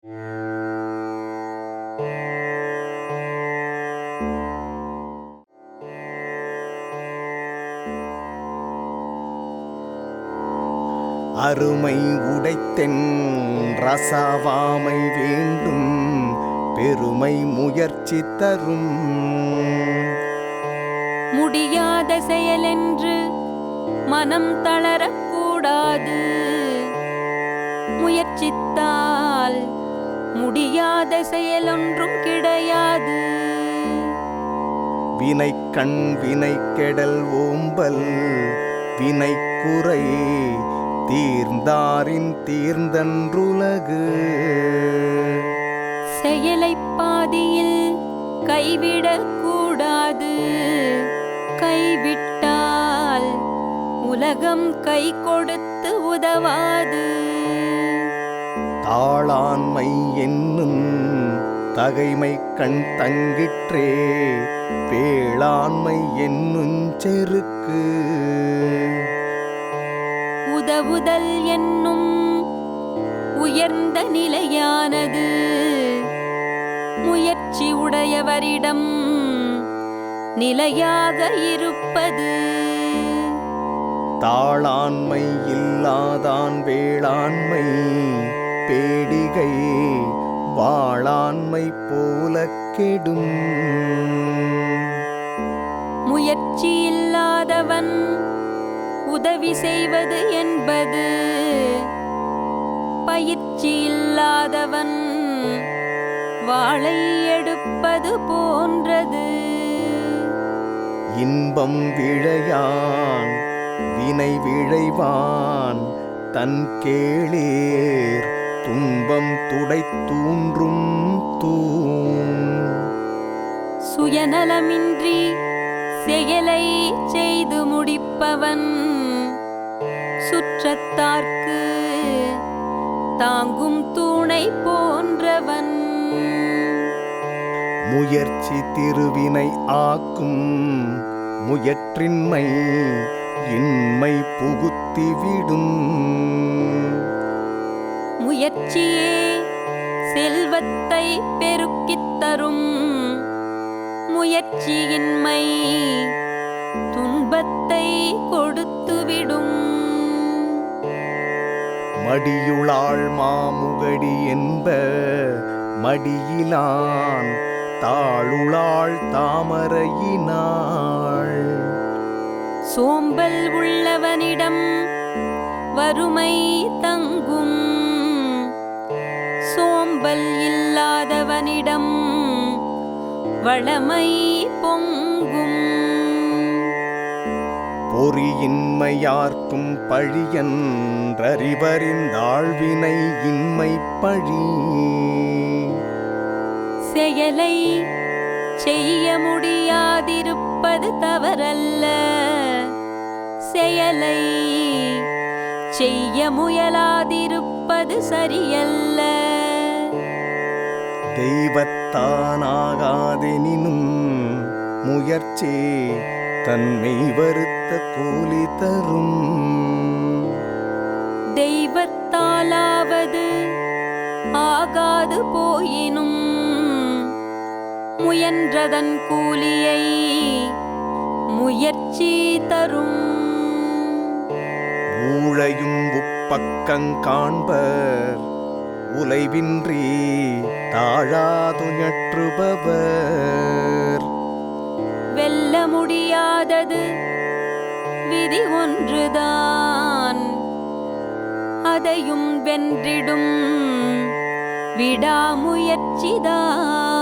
அருமை உடைத்தென் ரசவாமை வேண்டும் பெருமை முயற்சி தரும். முடியாத செயலென்று மனம் தளரக்கூடாது. முயற்சித்தால் முடியாத செயலொன்றும் கிடையாது. வினைக்கண் வினைக்கெடல் ஓம்பல் வினைக்குறை தீர்ந்தாரின் தீர்ந்தன்றுலகு. செயலைப் பாதியில் கைவிடக்கூடாது. கைவிட்டால் உலகம் கை கொடுத்து உதவாது. தாளாண்மை என்னும் தகைமை கண் தங்கிற்றே பேளாண்மை என்னும் செருக்கு. உதவுதல் என்னும் உயர்ந்த நிலையானது முயற்சி உடையவரிடம் நிலையாக இருப்பது. தாளாண்மை இல்லாதான் வேளாண்மை பேடிகை வாளாண்மை போல கெடும். முயற்சி இல்லாதவன் உதவி செய்வது என்பது பயிற்சி இல்லாதவன் வாளை எடுப்பது போன்றது. இன்பம் விழையான் வினை விழைவான் தன் கேளீர் துன்பம் துடை தூன்றும் தூண். சுயநலமின்றி செயலை செய்து முடிப்பவன் சுற்றத்தார்க்கு தாங்கும் தூணை போன்றவன். முயற்சி திருவினை ஆக்கும் முயற்றின்மை இன்மை புகுத்திவிடும். முயற்சியே செல்வத்தை பெருக்கித் தரும். முயற்சியின்மை துன்பத்தை கொடுத்துவிடும். மடியுளாள் மாமுகடி என்ப மடியிலான் தாளுளாள் தாமரையினாள். சோம்பல் உள்ளவனிடம் வறுமை தங்கும். சோம்பல் இல்லாதவனிடம் வளமை பொங்கும். பொறியின்மையார்க்கும் பழியன்றறிவறிந்தாழ்வினை இன்மை பழி. செயலை செய்ய முடியாதிருப்பது தவறல்ல. செயலை செய்ய முயலாதிருப்பது சரியல்ல. தெய்வத்தானாகாதெனினும் முயற்சி தன்மை வருத்த கூலி தரும். தெய்வத்தாலாவது ஆகாது போயினும் முயன்றதன் கூலியை முயற்சி தரும். ஊழையும் உப்பக்கங் காண்பர் உலைவின்றி தாழாதுஞற்றுபவர். வெல்ல முடியாதது விதி ஒன்றுதான். அதையும் வென்றிடும் விடாமுயற்சிதான்.